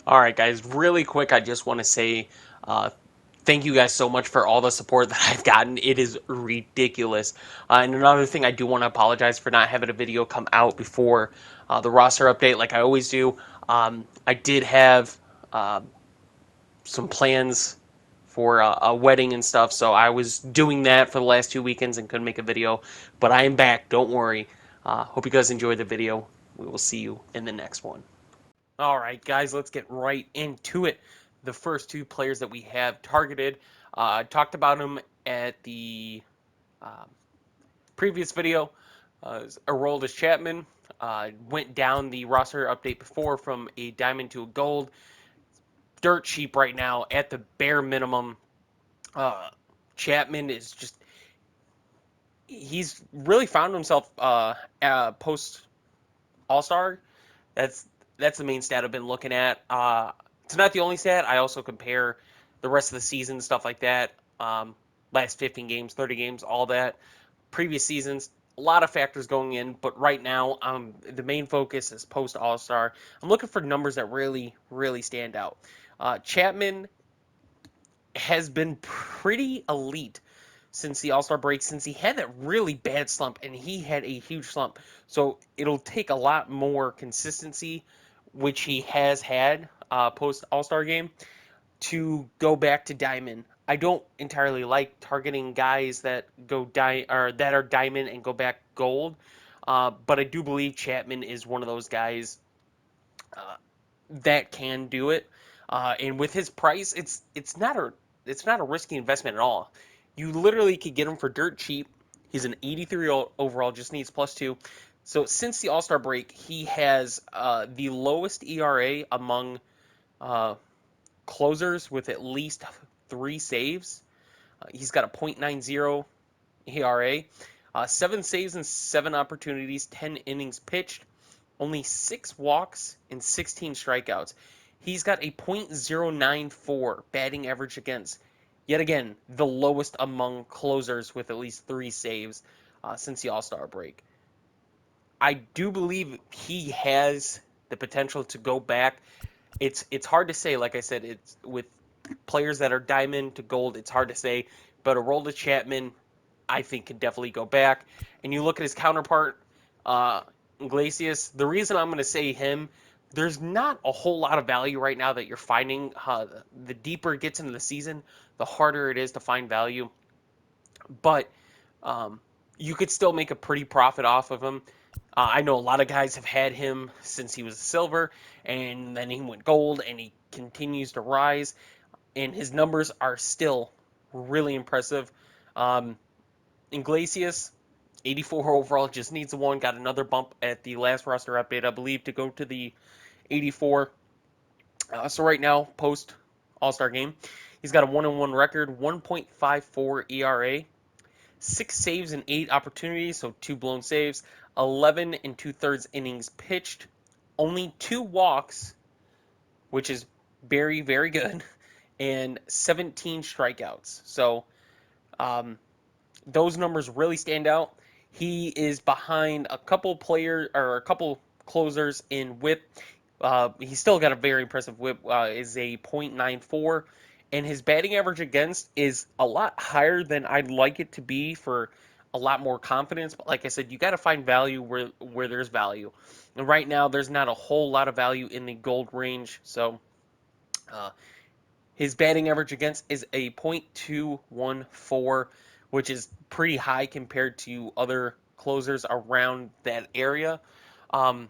All right, guys, really quick, I just want to say uh, thank you guys so much for all the support that I've gotten. It is ridiculous. And another thing, I do want to apologize for not having a video come out before the roster update like I always do. I did have uh, some plans for a wedding and stuff, so I was doing that for the last 2 weekends and couldn't make a video. But I am back, don't worry. Hope you guys enjoyed the video. We will see you in the next one. All right, guys, let's get right into it. The first two players that we have targeted, talked about them at the um, previous video. Aroldis Chapman went down the roster update before from a diamond to a gold. Dirt cheap right now at the bare minimum. Uh, Chapman is just, he's really found himself post All Star. That's that's the main stat I've been looking at. It's not the only stat. I also compare the rest of the season, stuff like that. Last 15 games, 30 games, all that. Previous seasons, a lot of factors going in, but right now, the main focus is post All Star. I'm looking for numbers that really, really stand out. Chapman has been pretty elite since the All Star break, since he had that really bad slump, and he had a huge slump. So it'll take a lot more consistency, which he has had post All Star game, to go back to diamond. I don't entirely like targeting guys that or that are diamond and go back gold, but I do believe Chapman is one of those guys uh, that can do it. And with his price, it's not a risky investment at all. You literally could get him for dirt cheap. He's an 83 overall, just needs +2. So since the All Star break, he has the lowest ERA among uh, closers with at least 3 saves. He's got a .90 ERA, 7 saves and 7 opportunities, 10 innings pitched, only 6 walks and 16 strikeouts. He's got a .094 batting average against. Yet again, the lowest among closers with at least 3 saves since the All Star break. I do believe he has the potential to go back. It's hard to say. Like I said, it's with players that are diamond to gold. It's hard to say. But Aroldis Chapman, I think, can definitely go back. And you look at his counterpart, uh, Iglesias. The reason I'm going to say him, there's not a whole lot of value right now that you're finding. The deeper it gets into the season, the harder it is to find value. But um, you could still make a pretty profit off of him. I know a lot of guys have had him since he was a silver, and then he went gold, and he continues to rise, and his numbers are still really impressive. Um, Iglesias, 84 overall, just needs a one. Got another bump at the last roster update, I believe, to go to the 84. So right now, post All Star game, he's got a 1-1 record, 1.54 ERA, 6 saves and 8 opportunities, so 2 blown saves, 11 and 2/3 innings pitched, only 2 walks, which is very, very good, and 17 strikeouts. So um, those numbers really stand out. He is behind a couple players or a couple closers in WHIP. He's still got a very impressive WHIP. Is a .94, and his batting average against is a lot higher than I'd like it to be for a lot more confidence. But like I said, you got to find value where there's value. And right now, there's not a whole lot of value in the gold range. So uh, his batting average against is a .214, which is pretty high compared to other closers around that area. Um,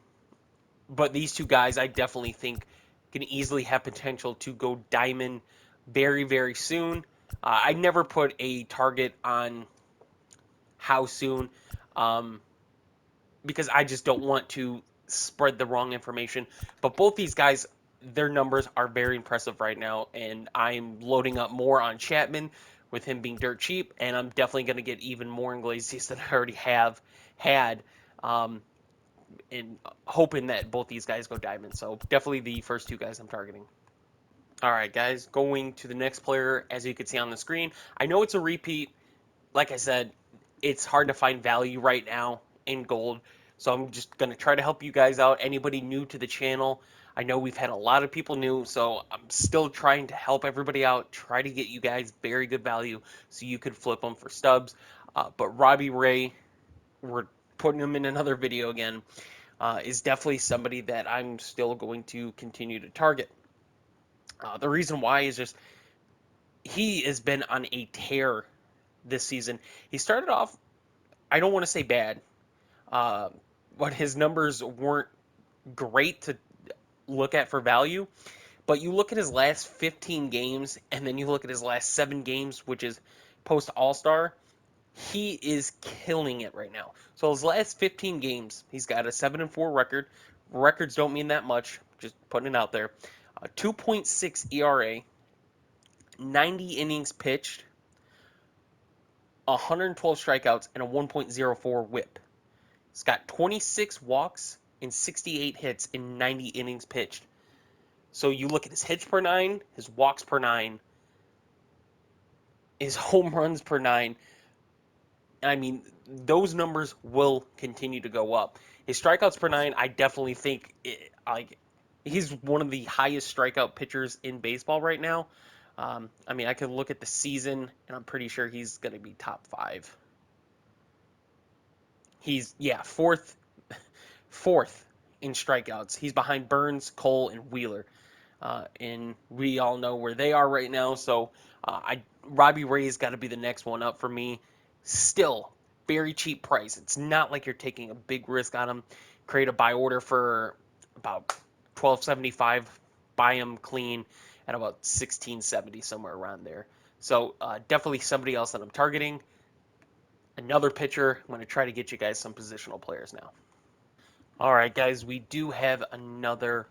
but these two guys, I definitely think, can easily have potential to go diamond very, very soon. I never put a target on how soon um, because I just don't want to spread the wrong information. But both these guys, their numbers are very impressive right now, and I'm loading up more on Chapman with him being dirt cheap, and I'm definitely going to get even more Iglesias than I already have had. Um, and hoping that both these guys go diamond. So definitely the first two guys I'm targeting. All right, guys, going to the next player, as you can see on the screen. I know it's a repeat. Like I said, it's hard to find value right now in gold. So I'm just going to try to help you guys out. Anybody new to the channel, I know we've had a lot of people new, so I'm still trying to help everybody out, try to get you guys very good value so you could flip them for stubs. But Robbie Ray, we're putting him in another video again, is definitely somebody that I'm still going to continue to target. The reason why is just he has been on a tear this season. He started off, I don't want to say bad, uh, but his numbers weren't great to look at for value. But you look at his last 15 games, and then you look at his last 7 games, which is post All Star. He is killing it right now. So his last 15 games, he's got a 7-4 record. Records don't mean that much. Just putting it out there. 2.6 ERA, 90 innings pitched, 112 strikeouts, and a 1.04 WHIP. He's got 26 walks and 68 hits in 90 innings pitched. So you look at his hits per nine, his walks per nine, his home runs per nine. I mean, those numbers will continue to go up. His strikeouts per nine, I definitely think he's one of the highest strikeout pitchers in baseball right now. I mean, I could look at the season, and I'm pretty sure he's going to be top 5. He's fourth in strikeouts. He's behind Burns, Cole, and Wheeler. And we all know where they are right now. So Robbie Ray's got to be the next one up for me. Still, very cheap price. It's not like you're taking a big risk on him. Create a buy order for about $12.75. Buy him clean at about $16.70, somewhere around there. So definitely somebody else that I'm targeting. Another pitcher. I'm going to try to get you guys some positional players now. All right, guys, we do have another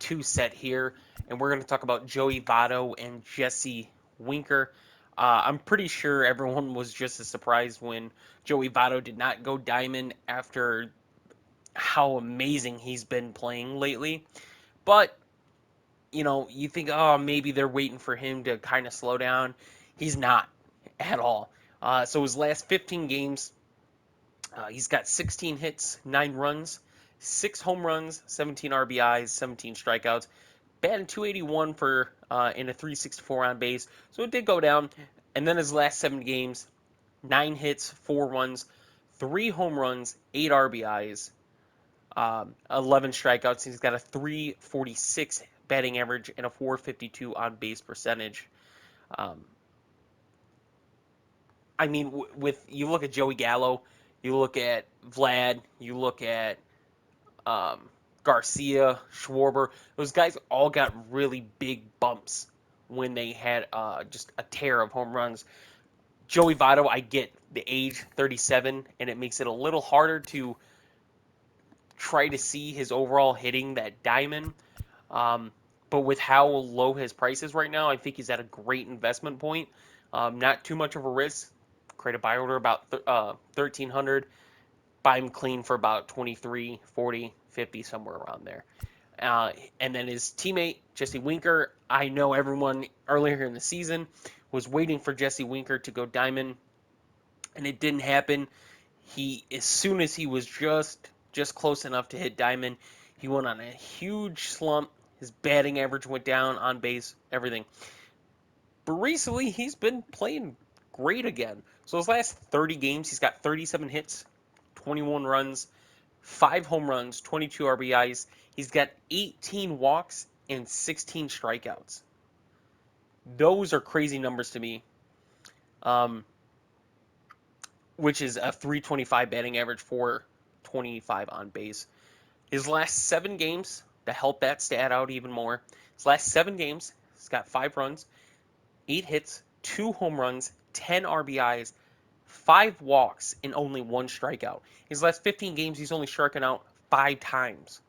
2 set here, and we're going to talk about Joey Votto and Jesse Winker. I'm pretty sure everyone was just as surprised when Joey Votto did not go diamond after how amazing he's been playing lately. But, you think, oh, maybe they're waiting for him to kind of slow down. He's not at all. So his last 15 games, he's got 16 hits, 9 runs, 6 home runs, 17 RBIs, 17 strikeouts. Batting 281 for in a 364 on base, so it did go down. And then his last 7 games, 9 hits, 4 runs, 3 home runs, 8 RBIs, 11 strikeouts. He's got a 346 batting average and a 452 on base percentage. Um, I mean, with you look at Joey Gallo, you look at Vlad, you look at um, Garcia, Schwarber. Those guys all got really big bumps when they had just a tear of home runs. Joey Votto, I get the age, 37, and it makes it a little harder to try to see his overall hitting that diamond. But with how low his price is right now, I think he's at a great investment point. Not too much of a risk. Create a buy order about 1,300. Buy him clean for about 23, 40, 50, somewhere around there. And then his teammate, Jesse Winker. I know everyone earlier in the season was waiting for Jesse Winker to go diamond, and it didn't happen. As soon as he was just close enough to hit diamond, he went on a huge slump. His batting average went down, on base, everything. But recently, he's been playing great again. So his last 30 games, he's got 37 hits, 21 runs, 5 home runs, 22 RBIs. He's got 18 walks and 16 strikeouts. Those are crazy numbers to me. Which is a 325 batting average, 425 on base. His last 7 games, to help that stat out even more, his last 7 games, he's got 5 runs, 8 hits, 2 home runs, 10 RBIs, 5 walks, and only 1 strikeout. His last 15 games, he's only striking out 5 times.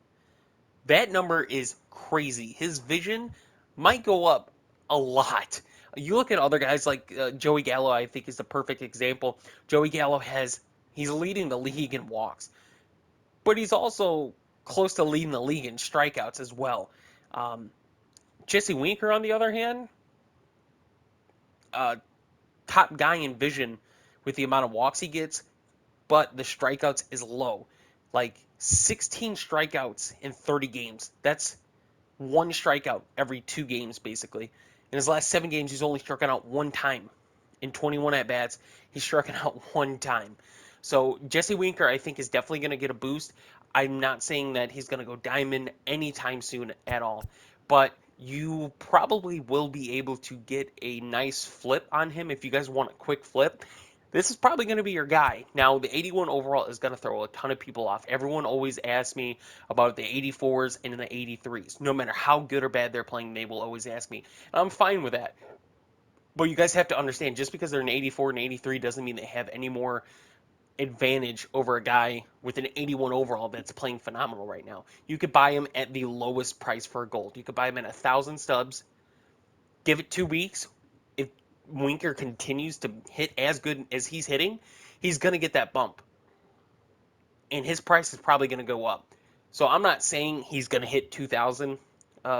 That number is crazy. His vision might go up a lot. You look at other guys like Joey Gallo, I think is the perfect example. Joey Gallo he's leading the league in walks, but he's also close to leading the league in strikeouts as well. Jesse Winker, on the other hand, top guy in vision with the amount of walks he gets, but the strikeouts is low. Like 16 strikeouts in 30 games. That's one strikeout every 2 games, basically. In his last 7 games, he's only struck out one time. In 21 at-bats, he's struck out one time. So Jesse Winker, I think, is definitely going to get a boost. I'm not saying that he's going to go diamond anytime soon at all, but you probably will be able to get a nice flip on him if you guys want a quick flip. This is probably going to be your guy. Now, the 81 overall is going to throw a ton of people off. Everyone always asks me about the 84s and the 83s. No matter how good or bad they're playing, they will always ask me. And I'm fine with that. But you guys have to understand, just because they're an 84 and 83 doesn't mean they have any more advantage over a guy with an 81 overall that's playing phenomenal right now. You could buy him at the lowest price for gold. You could buy him at 1,000 stubs, give it 2 weeks. If Winker continues to hit as good as he's hitting, he's going to get that bump. And his price is probably going to go up. So I'm not saying he's going to hit 2,000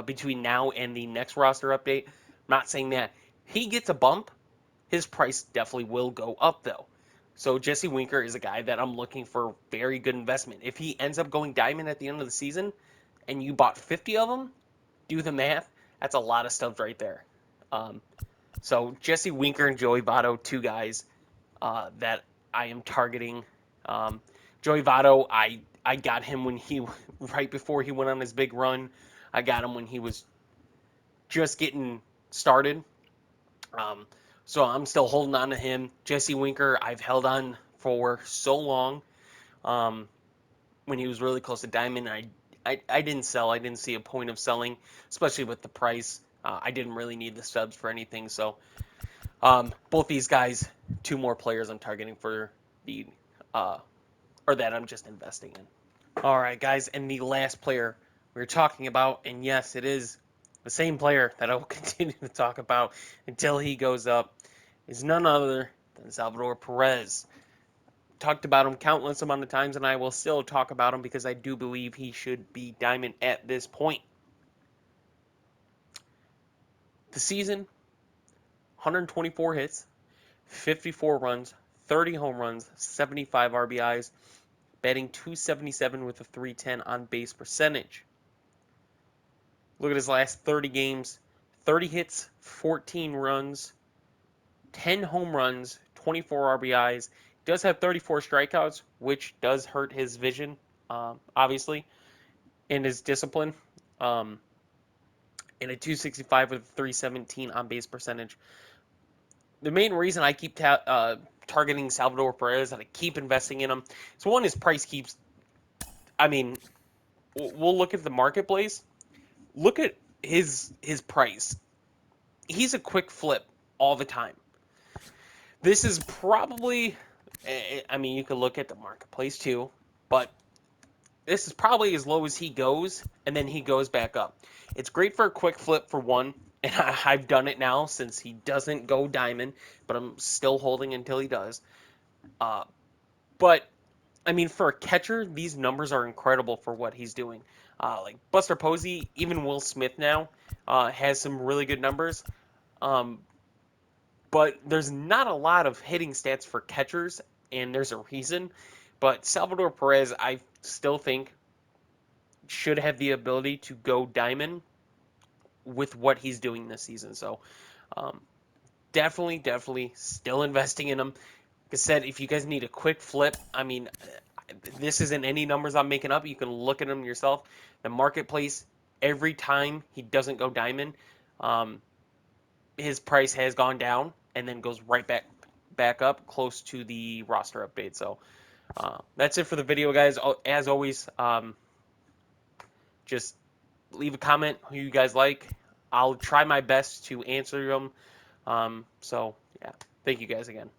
between now and the next roster update. I'm not saying that. He gets a bump, his price definitely will go up, though. So Jesse Winker is a guy that I'm looking for very good investment. If he ends up going diamond at the end of the season and you bought 50 of them, do the math. That's a lot of stuff right there. So Jesse Winker and Joey Votto, 2 guys that I am targeting. Joey Votto, I got him when he right before he went on his big run. I got him when he was just getting started. So I'm still holding on to him. Jesse Winker, I've held on for so long. When he was really close to diamond, I didn't sell. I didn't see a point of selling, especially with the price. I didn't really need the subs for anything. So both these guys, 2 more players I'm targeting for the or that I'm just investing in. All right, guys, and the last player we're talking about, and yes, it is the same player that I will continue to talk about until he goes up, is none other than Salvador Perez. Talked about him countless amount of times, and I will still talk about him because I do believe he should be diamond at this point. The season, 124 hits, 54 runs, 30 home runs, 75 RBIs, batting .277 with a .310 on base percentage. Look at his last 30 games, 30 hits, 14 runs, 10 home runs, 24 RBIs. He does have 34 strikeouts, which does hurt his vision, obviously, and his discipline. And a .265 with a .317 on base percentage. The main reason I keep targeting Salvador Perez and I keep investing in him is, one, his price keeps. I mean, we'll look at the marketplace. Look at his price. He's a quick flip all the time. This is probably, I mean, you could look at the marketplace too, but this is probably as low as he goes, and then he goes back up. It's great for a quick flip for one, and I've done it now since he doesn't go diamond, but I'm still holding until he does. But, I mean, for a catcher, these numbers are incredible for what he's doing. Like Buster Posey, even Will Smith now has some really good numbers. But there's not a lot of hitting stats for catchers, and there's a reason. But Salvador Perez, I still think, should have the ability to go diamond with what he's doing this season. So definitely still investing in him. Like I said, if you guys need a quick flip, I mean, this isn't any numbers I'm making up. You can look at them yourself. The marketplace, every time he doesn't go diamond, his price has gone down and then goes right back up close to the roster update. So that's it for the video, guys. As always, just leave a comment who you guys like. I'll try my best to answer them. So, yeah. Thank you guys again.